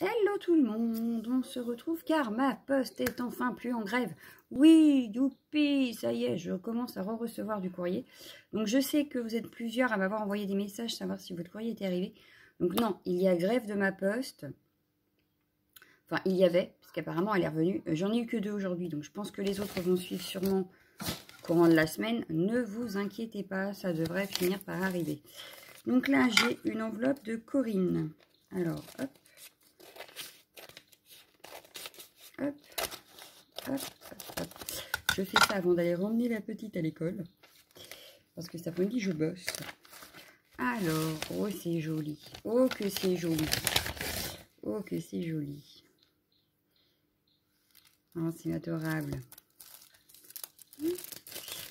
Hello tout le monde, on se retrouve car ma poste est enfin plus en grève. Oui, youpi, ça y est, je commence à recevoir du courrier. Donc je sais que vous êtes plusieurs à m'avoir envoyé des messages, savoir si votre courrier était arrivé. Donc non, il y a grève de ma poste. Enfin, il y avait, parce qu'apparemment elle est revenue. J'en ai eu que 2 aujourd'hui, donc je pense que les autres vont suivre sûrement courant de la semaine. Ne vous inquiétez pas, ça devrait finir par arriver. Donc là, j'ai une enveloppe de Corinne. Alors, hop. Hop, hop, hop, hop. Je fais ça avant d'aller ramener la petite à l'école. Parce que cet après-midi, je bosse. Alors, oh, c'est joli. Oh, que c'est joli. Oh, que c'est joli. Oh, c'est adorable.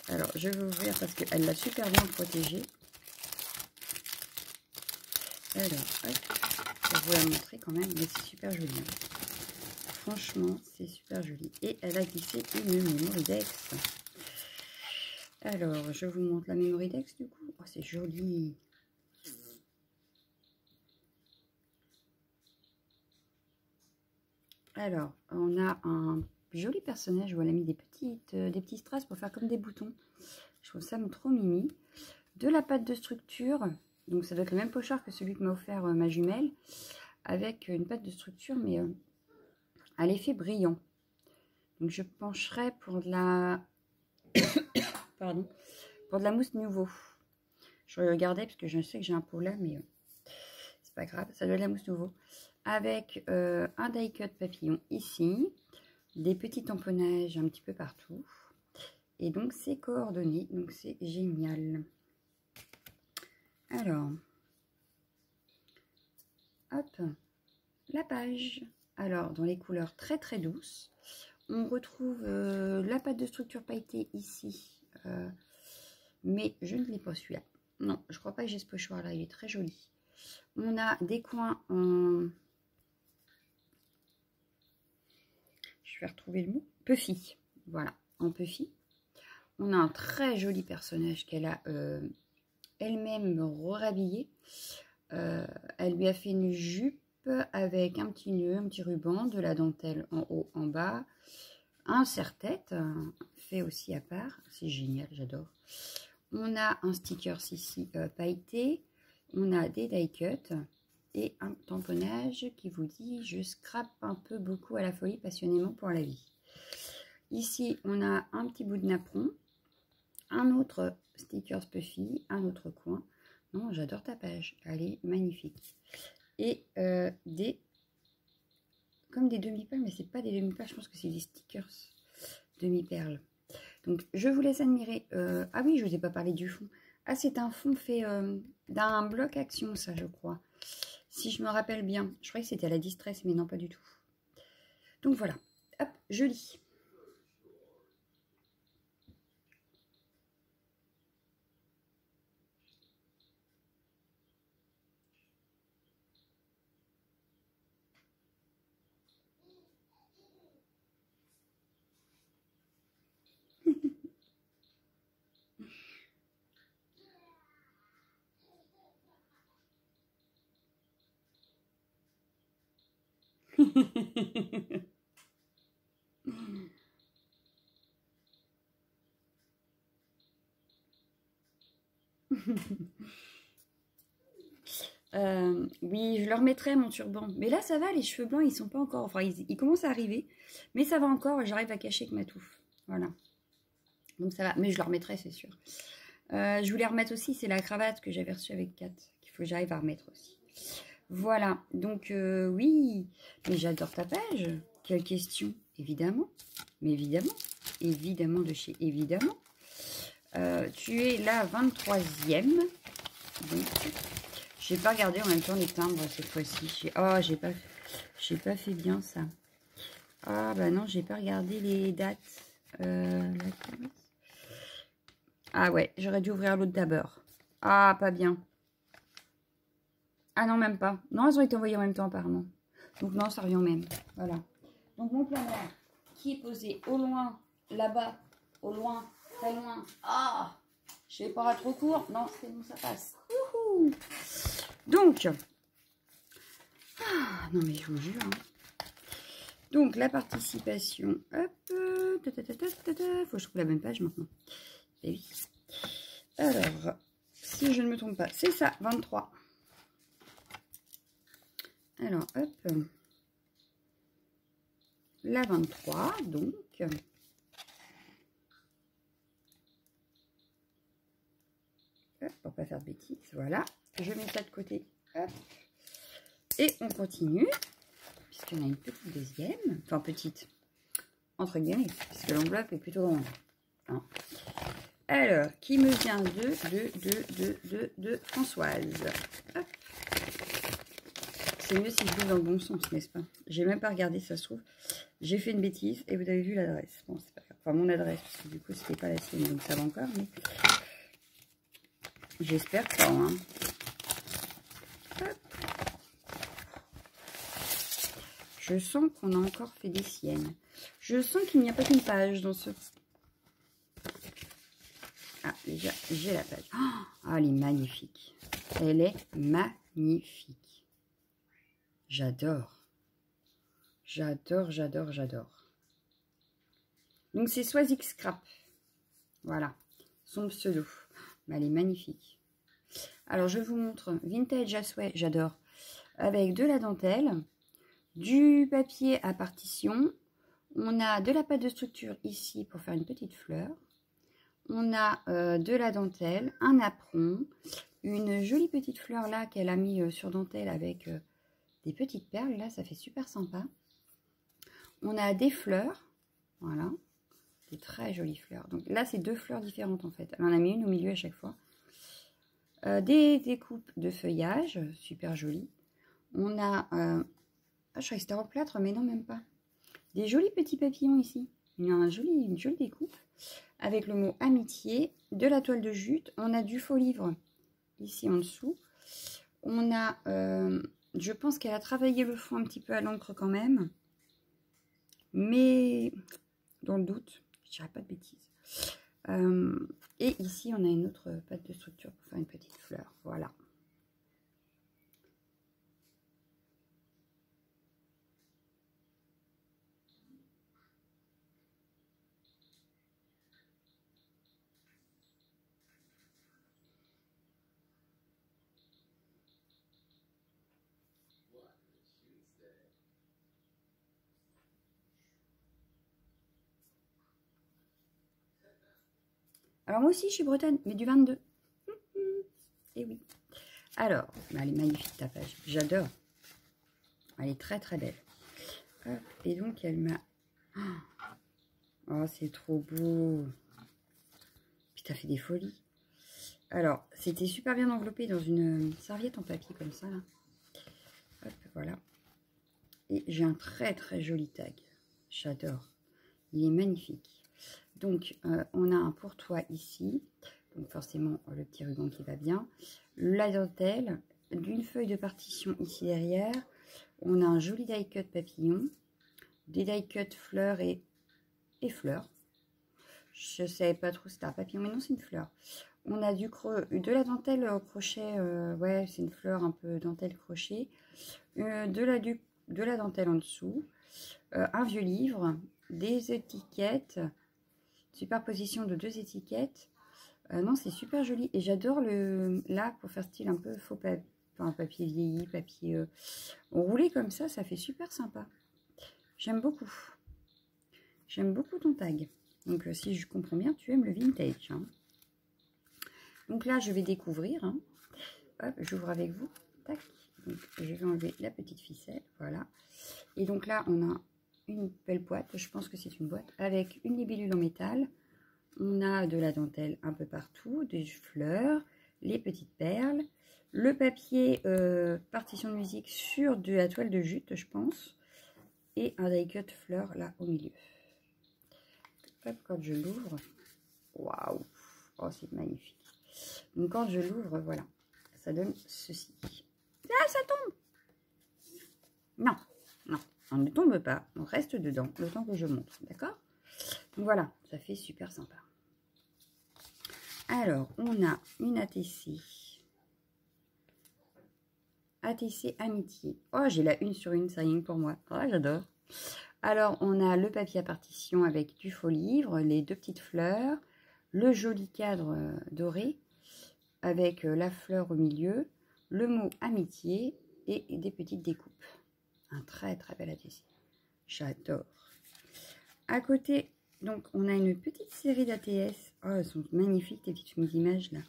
Alors, je vais ouvrir parce qu'elle l'a super bien protégée. Alors, hop. Je vais vous la montrer quand même, mais c'est super joli. Franchement, c'est super joli. Et elle a glissé une Mémoridex. Alors, je vous montre la Mémoridex du coup. Oh, c'est joli. Alors, on a un joli personnage où elle a mis des petits strass pour faire comme des boutons. Je trouve ça trop mimi. De la pâte de structure. Donc, ça doit être le même pochard que celui que m'a offert ma jumelle. Avec une pâte de structure, mais à l'effet brillant. Donc, je pencherai pour de la... Pardon. Pour de la mousse nouveau. Je regardais parce que je sais que j'ai un pot là, mais c'est pas grave. Ça doit être de la mousse nouveau. Avec un die cut papillon ici. Des petits tamponnages un petit peu partout. Et donc, c'est coordonné. Donc, c'est génial. Alors, hop, la page. Alors, dans les couleurs très très douces, on retrouve la pâte de structure pailletée ici. Mais je ne l'ai pas celui-là. Non, je crois pas que j'ai ce pochoir-là. Il est très joli. On a des coins en... Je vais retrouver le mot. Puffy. Voilà, en puffy. On a un très joli personnage qu'elle a elle-même rhabillé. Elle lui a fait une jupe avec un petit nœud, un petit ruban, de la dentelle en haut, en bas, un serre-tête fait aussi à part. C'est génial, j'adore. On a un sticker ici pailleté. On a des die cuts et un tamponnage qui vous dit « Je scrape un peu beaucoup à la folie passionnément pour la vie ». Ici, on a un petit bout de napperon, un autre sticker puffy, un autre coin. Non, j'adore ta page, elle est magnifique. Et comme des demi-perles, mais c'est pas des demi-perles, je pense que c'est des stickers demi-perles. Donc, je vous laisse admirer. Ah oui, je vous ai pas parlé du fond. Ah, c'est un fond fait d'un bloc action, ça, je crois. Si je me rappelle bien. Je croyais que c'était à la distress, mais non, pas du tout. Donc, voilà. Hop, je lis. Oui, je leur mettrai mon turban. Mais là, ça va, les cheveux blancs, ils sont pas encore... Enfin, ils commencent à arriver. Mais ça va encore, j'arrive à cacher avec ma touffe. Voilà. Donc ça va, mais je leur mettrai, c'est sûr. Je voulais remettre aussi, c'est la cravate que j'avais reçue avec Kat, qu'il faut que j'arrive à remettre aussi. Voilà, donc oui, mais j'adore ta page. Quelle question? Évidemment, mais évidemment, évidemment de chez évidemment. Tu es la 23e. Donc, j'ai pas regardé en même temps les timbres cette fois-ci. Oh, j'ai pas fait bien ça. Ah bah non, j'ai pas regardé les dates. Ah ouais, j'aurais dû ouvrir l'autre d'abord. Ah, pas bien. Ah non, même pas. Non, elles ont été envoyées en même temps apparemment. Donc non, ça revient au même. Voilà. Donc mon planeur qui est posé au loin, là-bas, au loin, très loin. Ah, je vais pas trop court. Non, c'est bon, ça passe. Wouhou. Donc, Ah, non mais je vous jure. Hein. Donc la participation, hop, faut que je trouve la bonne page maintenant. Et oui. Alors, si je ne me trompe pas, c'est ça, 23. Alors, hop, la 23, donc. Hop, pour pas faire de bêtises, voilà. Je mets ça de côté, hop. Et on continue, puisqu'on a une petite deuxième, enfin petite, entre guillemets, puisque l'enveloppe est plutôt grande. Hein. Alors, qui me vient de Françoise. C'est mieux si je lis dans le bon sens, n'est-ce pas? J'ai même pas regardé, ça se trouve. J'ai fait une bêtise et vous avez vu l'adresse. Bon, c'est pas grave. Enfin, mon adresse, parce que du coup, c'était pas la sienne, donc ça va encore, mais j'espère pas, hein. Hop. Je sens qu'on a encore fait des siennes. Je sens qu'il n'y a pas qu'une page dans ce... Ah, déjà, j'ai la page. Oh, elle est magnifique. Elle est magnifique. J'adore. J'adore, j'adore, j'adore. Donc, c'est Swazik Scrap. Voilà. Son pseudo. Mais elle est magnifique. Alors, je vous montre Vintage Asway. J'adore. Avec de la dentelle, du papier à partition. On a de la pâte de structure ici pour faire une petite fleur. On a de la dentelle, un apron, une jolie petite fleur là qu'elle a mis sur dentelle avec des petites perles. Là, ça fait super sympa. On a des fleurs, voilà, des très jolies fleurs. Donc là, c'est deux fleurs différentes en fait. Elle en a mis une au milieu à chaque fois. Des découpes de feuillage, super jolies. On a, je croyais que c'était en plâtre, mais non, même pas. Des jolis petits papillons ici. Il y a une jolie découpe. Avec le mot amitié, de la toile de jute, on a du faux livre ici en dessous. On a, je pense qu'elle a travaillé le fond un petit peu à l'encre quand même, mais dans le doute, je dirais pas de bêtises. Et ici, on a une autre pâte de structure pour faire une petite fleur, voilà. Alors moi aussi, je suis bretonne, mais du 22. Et oui. Alors, elle est magnifique ta page. J'adore. Elle est très très belle. Hop, et donc, elle m'a... Oh, c'est trop beau. Puis t'as fait des folies. Alors, c'était super bien enveloppé dans une serviette en papier comme ça. Là. Hop, voilà. Et j'ai un très très joli tag. J'adore. Il est magnifique. Donc, on a un pour toi ici. Donc, forcément, le petit ruban qui va bien. La dentelle. D'une feuille de partition ici derrière. On a un joli die cut papillon. Des die cut fleurs et fleurs. Je ne savais pas trop si c'était un papillon, mais non, c'est une fleur. On a de la dentelle au crochet. Ouais, c'est une fleur un peu dentelle crochet. De la dentelle en dessous. Un vieux livre. Des étiquettes. Superposition de deux étiquettes. Non, c'est super joli. Et j'adore là, pour faire style un peu faux papier, enfin, papier vieilli, papier roulé comme ça fait super sympa. J'aime beaucoup. J'aime beaucoup ton tag. Donc, si je comprends bien, tu aimes le vintage. Hein. Donc là, je vais découvrir. Hein. Hop, j'ouvre avec vous. Tac. Donc, je vais enlever la petite ficelle. Voilà. Et donc là, on a une belle boîte. Je pense que c'est une boîte avec une libellule en métal. On a de la dentelle un peu partout, des fleurs, les petites perles, le papier partition de musique sur de la toile de jute, je pense, et un die cut fleur là au milieu. Hop, quand je l'ouvre, waouh, oh c'est magnifique. Donc quand je l'ouvre, voilà, ça donne ceci. Ah, ça tombe! Non, non, on ne tombe pas, on reste dedans le temps que je montre, d'accord? Donc voilà, ça fait super sympa. Alors, on a une ATC ATC Amitié. Oh, j'ai la 1 sur 1, ça rien que pour moi. Oh, j'adore. Alors, on a le papier à partition avec du faux livre, les 2 petites fleurs, le joli cadre doré avec la fleur au milieu, le mot amitié et des petites découpes. Un très très bel ATC. J'adore. À côté, donc, on a une petite série d'ATS. Oh, elles sont magnifiques, les petites images là.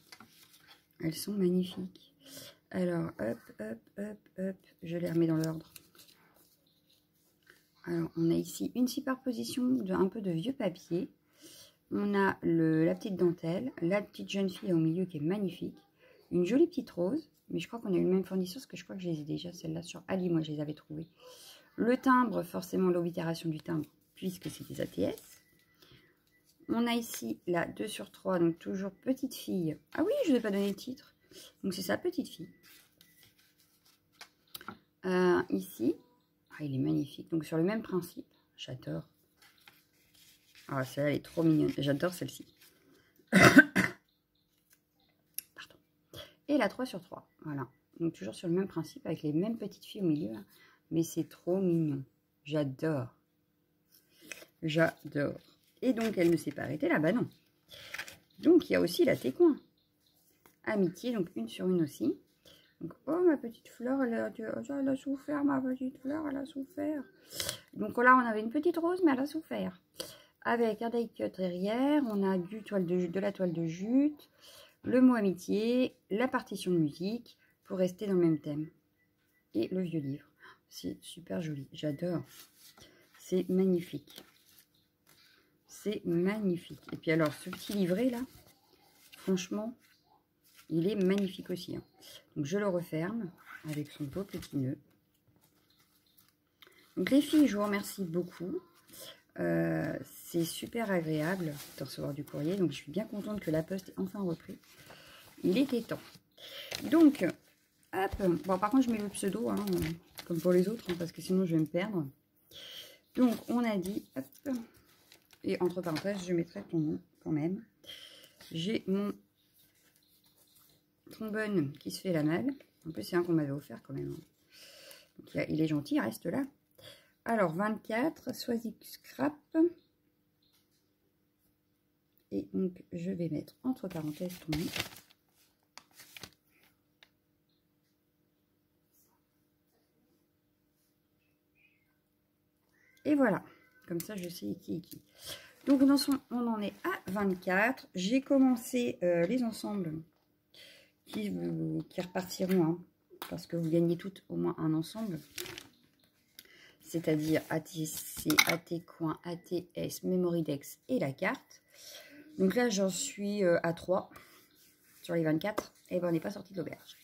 Elles sont magnifiques. Alors, hop, hop, hop, hop. Je les remets dans l'ordre. Alors, on a ici une superposition de un peu de vieux papier. On a la petite dentelle, la petite jeune fille au milieu qui est magnifique. Une jolie petite rose, mais je crois qu'on a eu le même fournisseur parce que je crois que je les ai déjà, celles-là sur Ali, moi je les avais trouvées. Le timbre, forcément l'oblitération du timbre, puisque c'est des ATS. On a ici la 2 sur 3, donc toujours petite fille. Ah oui, je ne vous ai pas donné le titre. Donc c'est sa petite fille. Ici, ah, il est magnifique. Donc sur le même principe, j'adore. Ah, celle-là, elle est trop mignonne. J'adore celle-ci. Pardon. Et la 3 sur 3. Voilà. Donc toujours sur le même principe, avec les mêmes petites filles au milieu. Hein. Mais c'est trop mignon. J'adore. J'adore. Et donc, elle ne s'est pas arrêtée là. Bah non. Donc, il y a aussi la técoin. Amitié, donc 1 sur 1 aussi. Donc, oh, ma petite fleur, elle a souffert, ma petite fleur, elle a souffert. Donc là, on avait une petite rose, mais elle a souffert. Avec un die cut derrière, on a de la toile de jute, le mot amitié, la partition de musique, pour rester dans le même thème. Et le vieux livre. C'est super joli, j'adore. C'est magnifique. C'est magnifique. Et puis alors, ce petit livret là, franchement, il est magnifique aussi. Hein. Donc je le referme avec son beau petit nœud. Donc les filles, je vous remercie beaucoup. C'est super agréable de recevoir du courrier. Donc je suis bien contente que la poste ait enfin repris. Il était temps. Donc, hop. Bon, par contre, je mets le pseudo, hein, comme pour les autres, hein, parce que sinon je vais me perdre. Donc, on a dit, hop. Et entre parenthèses, je mettrai ton nom quand même. J'ai mon trombone qui se fait la malle. En plus, c'est un qu'on m'avait offert quand même. Donc, il est gentil, il reste là. Alors, 24, Swazik Scrap. Et donc, je vais mettre entre parenthèses ton nom. Et voilà. Comme ça, je sais qui est qui. Donc, on en est à 24. J'ai commencé les ensembles qui repartiront, hein, parce que vous gagnez toutes au moins un ensemble. C'est-à-dire ATC, AT-Coin, ATS, Memoridex et la carte. Donc là, j'en suis à 3 sur les 24. Et ben, on n'est pas sorti de l'auberge.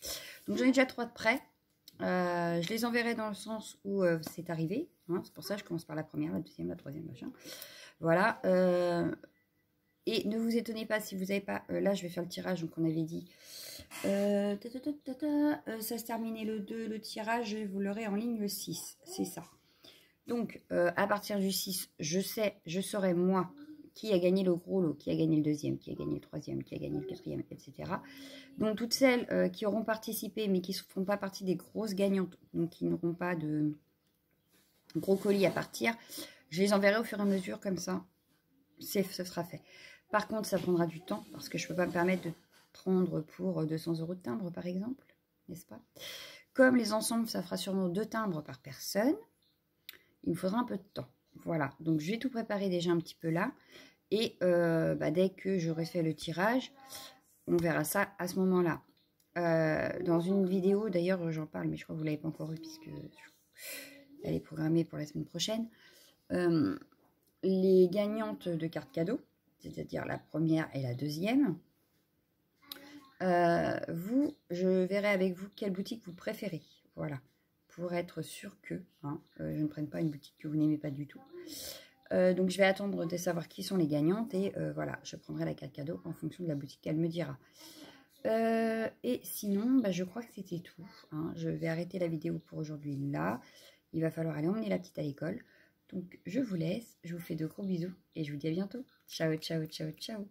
Donc, j'en ai déjà 3 de près. Je les enverrai dans le sens où c'est arrivé. Hein, c'est pour ça que je commence par la première, la deuxième, la troisième, machin. Voilà. Et ne vous étonnez pas si vous n'avez pas... là, je vais faire le tirage, donc on avait dit... ça se terminait le 2, le tirage, vous l'aurez en ligne le 6. C'est ça. Donc, à partir du 6, je saurai moi qui a gagné le gros lot, qui a gagné le deuxième, qui a gagné le troisième, qui a gagné le quatrième, etc. Donc, toutes celles qui auront participé, mais qui ne font pas partie des grosses gagnantes, donc qui n'auront pas de gros colis à partir, je les enverrai au fur et à mesure comme ça. Ce sera fait. Par contre, ça prendra du temps, parce que je ne peux pas me permettre de prendre pour 200 € de timbre, par exemple, n'est-ce pas? Comme les ensembles, ça fera sûrement 2 timbres par personne. Il me faudra un peu de temps. Voilà, donc je vais tout préparer déjà un petit peu là. Et dès que j'aurai fait le tirage, on verra ça à ce moment-là. Dans une vidéo, d'ailleurs j'en parle, mais je crois que vous ne l'avez pas encore eu puisque elle est programmée pour la semaine prochaine. Les gagnantes de cartes cadeaux, c'est-à-dire la première et la deuxième, je verrai avec vous quelle boutique vous préférez. Voilà. Pour être sûr que je ne prenne pas une boutique que vous n'aimez pas du tout. Donc, je vais attendre de savoir qui sont les gagnantes. Et voilà, je prendrai la carte cadeau en fonction de la boutique qu'elle me dira. Et sinon, je crois que c'était tout. Hein. Je vais arrêter la vidéo pour aujourd'hui là. Il va falloir aller emmener la petite à l'école. Donc, je vous laisse. Je vous fais de gros bisous. Et je vous dis à bientôt. Ciao, ciao, ciao, ciao.